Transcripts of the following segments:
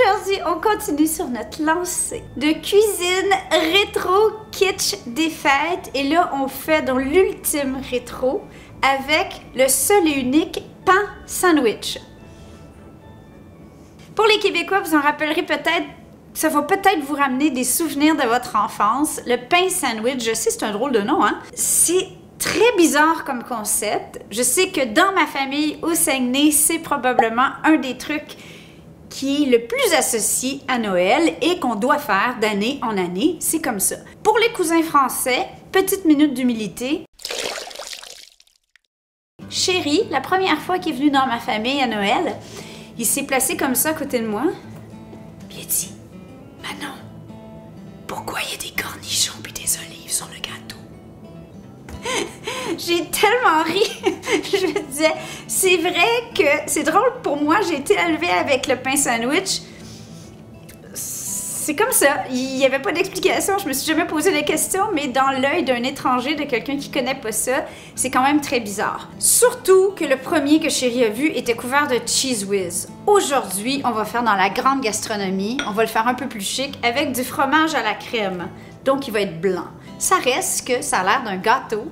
Aujourd'hui, on continue sur notre lancée de cuisine rétro kitsch des fêtes. Et là, on fait dans l'ultime rétro avec le seul et unique pain sandwich. Pour les Québécois, vous en rappellerez peut-être, ça va peut-être vous ramener des souvenirs de votre enfance. Le pain sandwich, je sais, c'est un drôle de nom, hein? C'est très bizarre comme concept. Je sais que dans ma famille, au Saguenay, c'est probablement un des trucs qui est le plus associé à Noël et qu'on doit faire d'année en année. C'est comme ça. Pour les cousins français, petite minute d'humilité. Chéri, la première fois qu'il est venu dans ma famille à Noël, il s'est placé comme ça à côté de moi. Puis il a dit, Manon, pourquoi il y a des cornichons et des olives sur le gâteau? J'ai tellement ri. Je me disais, c'est vrai que c'est drôle pour moi, j'ai été élevée avec le pain sandwich. C'est comme ça. Il n'y avait pas d'explication. Je me suis jamais posé la question, mais dans l'œil d'un étranger, de quelqu'un qui connaît pas ça, c'est quand même très bizarre. Surtout que le premier que Chéri a vu était couvert de Cheez Whiz. Aujourd'hui, on va faire dans la grande gastronomie. On va le faire un peu plus chic avec du fromage à la crème. Donc, il va être blanc. Ça reste que ça a l'air d'un gâteau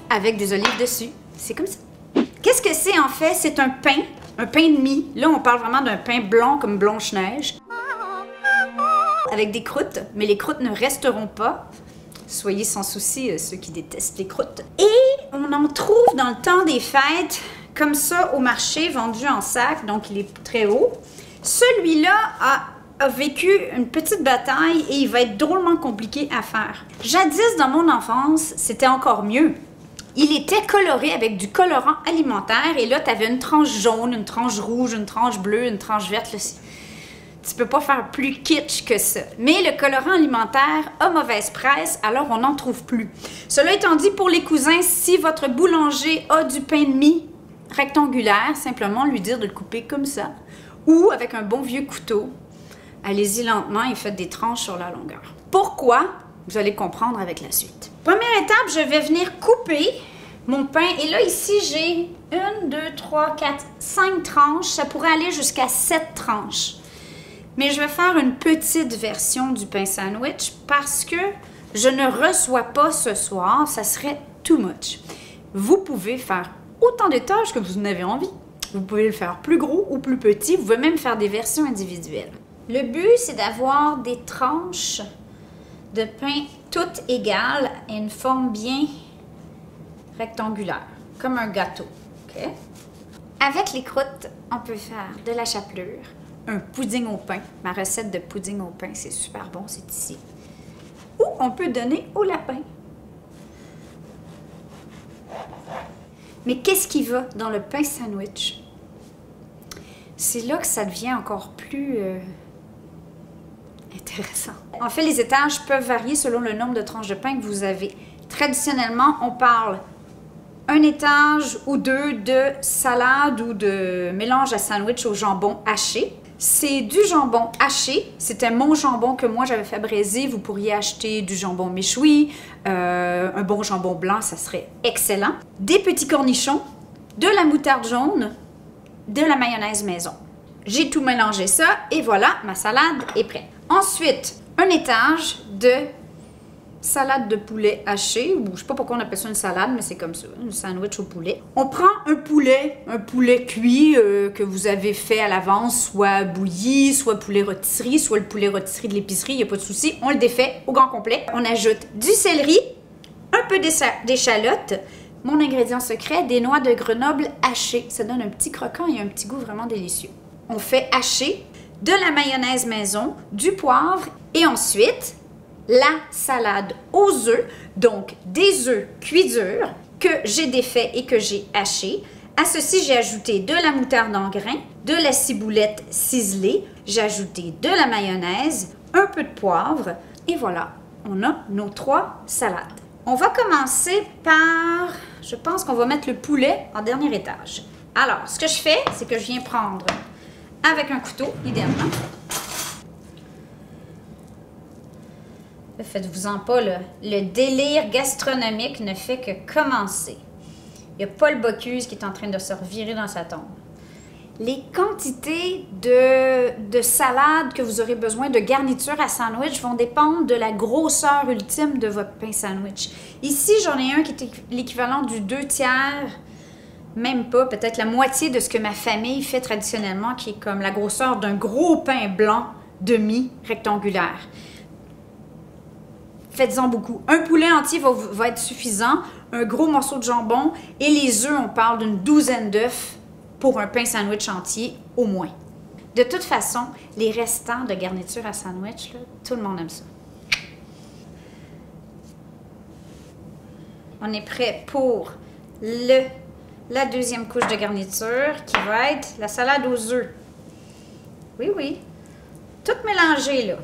avec des olives dessus. C'est comme ça. Qu'est-ce que c'est en fait? C'est un pain de mie. Là, on parle vraiment d'un pain blanc comme Blanche-Neige. Avec des croûtes, mais les croûtes ne resteront pas. Soyez sans souci, ceux qui détestent les croûtes. Et on en trouve dans le temps des fêtes, comme ça, au marché, vendu en sac, donc il est très haut. Celui-là a vécu une petite bataille et il va être drôlement compliqué à faire. Jadis, dans mon enfance, c'était encore mieux. Il était coloré avec du colorant alimentaire et là, tu avais une tranche jaune, une tranche rouge, une tranche bleue, une tranche verte. Là, tu peux pas faire plus kitsch que ça. Mais le colorant alimentaire a mauvaise presse, alors on n'en trouve plus. Cela étant dit, pour les cousins, si votre boulanger a du pain de mie rectangulaire, simplement lui dire de le couper comme ça. Ou avec un bon vieux couteau, allez-y lentement et faites des tranches sur la longueur. Pourquoi? Vous allez comprendre avec la suite. Première étape, je vais venir couper mon pain. Et là, ici, j'ai 1, 2, 3, 4, 5 tranches. Ça pourrait aller jusqu'à 7 tranches. Mais je vais faire une petite version du pain sandwich parce que je ne reçois pas ce soir. Ça serait too much. Vous pouvez faire autant de tâches que vous en avez envie. Vous pouvez le faire plus gros ou plus petit. Vous pouvez même faire des versions individuelles. Le but, c'est d'avoir des tranches de pain toutes égales et une forme bien rectangulaire, comme un gâteau. Okay? Avec les croûtes, on peut faire de la chapelure, un pudding au pain. Ma recette de pudding au pain, c'est super bon, c'est ici. Ou on peut donner au lapin. Mais qu'est-ce qui va dans le pain sandwich? C'est là que ça devient encore plus intéressant. En fait, les étages peuvent varier selon le nombre de tranches de pain que vous avez. Traditionnellement, on parle un étage ou deux de salade ou de mélange à sandwich au jambon haché. C'est du jambon haché. C'était mon jambon que moi j'avais fait braiser. Vous pourriez acheter du jambon méchoui, un bon jambon blanc, ça serait excellent. Des petits cornichons, de la moutarde jaune, de la mayonnaise maison. J'ai tout mélangé ça et voilà, ma salade est prête. Ensuite, un étage de salade de poulet haché, ou je sais pas pourquoi on appelle ça une salade, mais c'est comme ça, un sandwich au poulet. On prend un poulet cuit que vous avez fait à l'avance, soit bouilli, soit poulet rôtisserie, soit le poulet rôtisserie de l'épicerie, il n'y a pas de souci. On le défait au grand complet. On ajoute du céleri, un peu d'échalote, mon ingrédient secret, des noix de Grenoble hachées. Ça donne un petit croquant et un petit goût vraiment délicieux. On fait hacher de la mayonnaise maison, du poivre et ensuite la salade aux œufs, donc des œufs cuits durs que j'ai défaits et que j'ai hachés. À ceci, j'ai ajouté de la moutarde en grains, de la ciboulette ciselée, j'ai ajouté de la mayonnaise, un peu de poivre et voilà, on a nos 3 salades. On va commencer par, je pense qu'on va mettre le poulet en dernier étage. Alors, ce que je fais, c'est que je viens prendre avec un couteau, idéalement. Faites-vous-en pas, le délire gastronomique ne fait que commencer. Il y a Paul Bocuse qui est en train de se revirer dans sa tombe. Les quantités de salade que vous aurez besoin, de garniture à sandwich, vont dépendre de la grosseur ultime de votre pain sandwich. Ici, j'en ai un qui est l'équivalent du 2/3, même pas, peut-être la moitié de ce que ma famille fait traditionnellement, qui est comme la grosseur d'un gros pain blanc demi-rectangulaire. Faites-en beaucoup. Un poulet entier va être suffisant, un gros morceau de jambon et les œufs, on parle d'une douzaine d'œufs pour un pain sandwich entier, au moins. De toute façon, les restants de garniture à sandwich, là, tout le monde aime ça. On est prêt pour la deuxième couche de garniture qui va être la salade aux œufs. Oui, oui. Tout mélangé, là.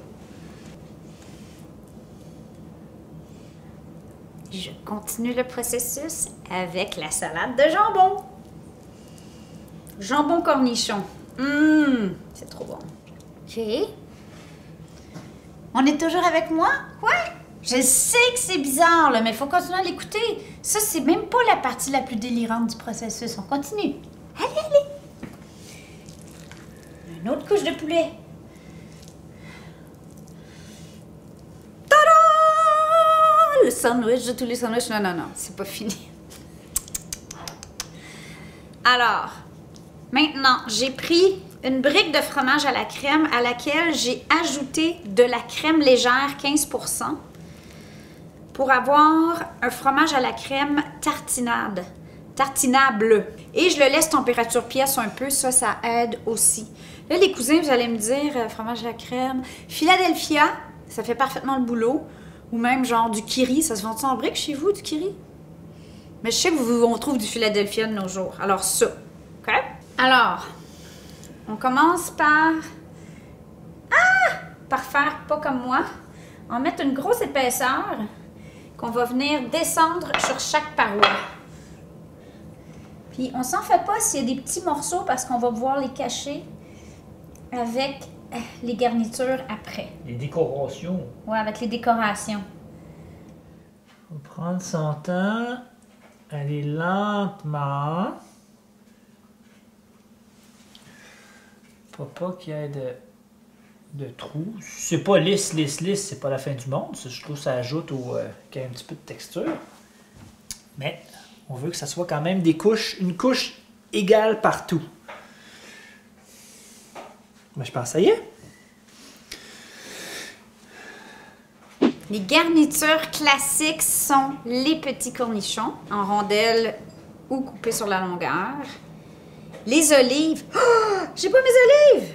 Je continue le processus avec la salade de jambon. Jambon cornichon. C'est trop bon. OK. On est toujours avec moi? Ouais. Je sais que c'est bizarre, là, mais il faut continuer à l'écouter. Ça, c'est même pas la partie la plus délirante du processus. On continue. Allez, allez. Une autre couche de poulet. Tada! Le sandwich de tous les sandwichs. Non, non, non, c'est pas fini. Alors, maintenant, j'ai pris une brique de fromage à la crème à laquelle j'ai ajouté de la crème légère 15% pour avoir un fromage à la crème tartinade, tartinable. Et je le laisse température pièce un peu, ça aide aussi. Là, les cousins, vous allez me dire, fromage à la crème, Philadelphia, ça fait parfaitement le boulot. Ou même genre du Kiri, ça se vend-tu en brique chez vous, du Kiri? Mais je sais qu'on trouve du Philadelphia de nos jours. Alors ça, OK? Alors, on commence par faire pas comme moi. On va mettre une grosse épaisseur qu'on va venir descendre sur chaque paroi. Puis on s'en fait pas s'il y a des petits morceaux parce qu'on va pouvoir les cacher avec les garnitures après. Les décorations. Ouais, avec les décorations. On va prendre son temps, aller lentement. Pas qu'il y ait de trous. C'est pas lisse, c'est pas la fin du monde. Je trouve que ça ajoute qu'il y ait un petit peu de texture. Mais on veut que ça soit quand même une couche égale partout. Mais je pense que ça y est. Les garnitures classiques sont les petits cornichons en rondelles ou coupés sur la longueur. Les olives. Oh! J'ai pas mes olives!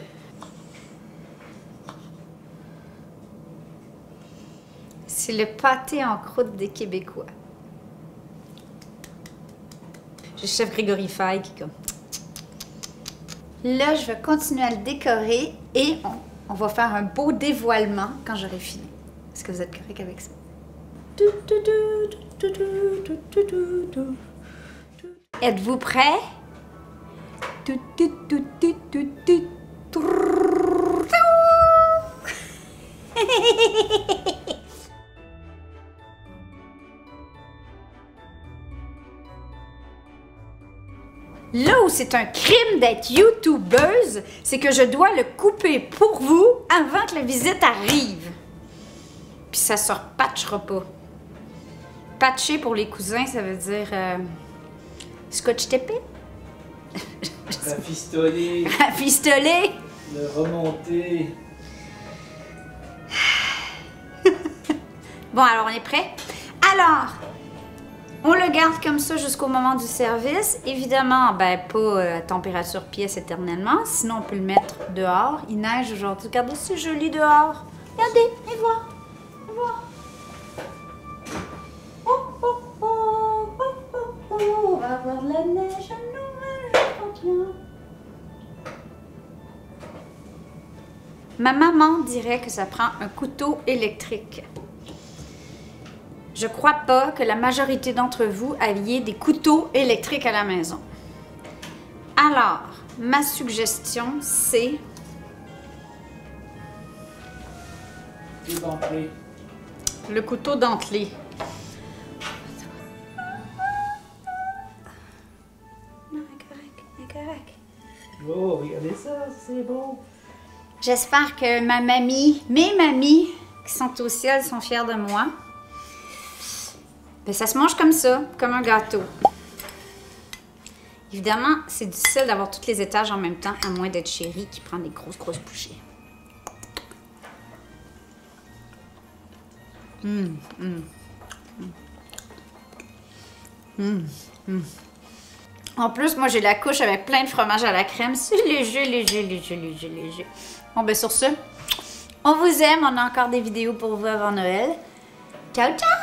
C'est le pâté en croûte des Québécois. J'ai chef Grégory Faye qui comme... Là, je vais continuer à le décorer et on va faire un beau dévoilement quand j'aurai fini. Est-ce que vous êtes correct avec ça? Êtes-vous prêts? Là où c'est un crime d'être youtubeuse, c'est que je dois le couper pour vous avant que la visite arrive. Puis ça se repatchera pas. Patcher pour les cousins, ça veut dire scotch tapé? Rafistoler. Rafistoler. Le remonter. Bon, alors on est prêt? Alors, on le garde comme ça jusqu'au moment du service. Évidemment, ben pas à température pièce éternellement, sinon on peut le mettre dehors. Il neige aujourd'hui. Regardez, c'est joli dehors. Regardez, et voilà. Et voilà. Oh, oh, oh, oh, oh, oh, on va avoir de la neige à Noël. Ma maman dirait que ça prend un couteau électrique. Je crois pas que la majorité d'entre vous aviez des couteaux électriques à la maison. Alors, ma suggestion, c'est... Le couteau dentelé. Non, correct, correct. Oh, regardez ça, c'est beau. J'espère que mes mamies qui sont au ciel sont fiers de moi. Ben, ça se mange comme ça, comme un gâteau. Évidemment, c'est difficile d'avoir tous les étages en même temps, à moins d'être Chérie qui prend des grosses bouchées. En plus, moi, j'ai la couche avec plein de fromage à la crème. C'est léger. Bon, ben sur ce, on vous aime. On a encore des vidéos pour vous avant Noël. Ciao, ciao!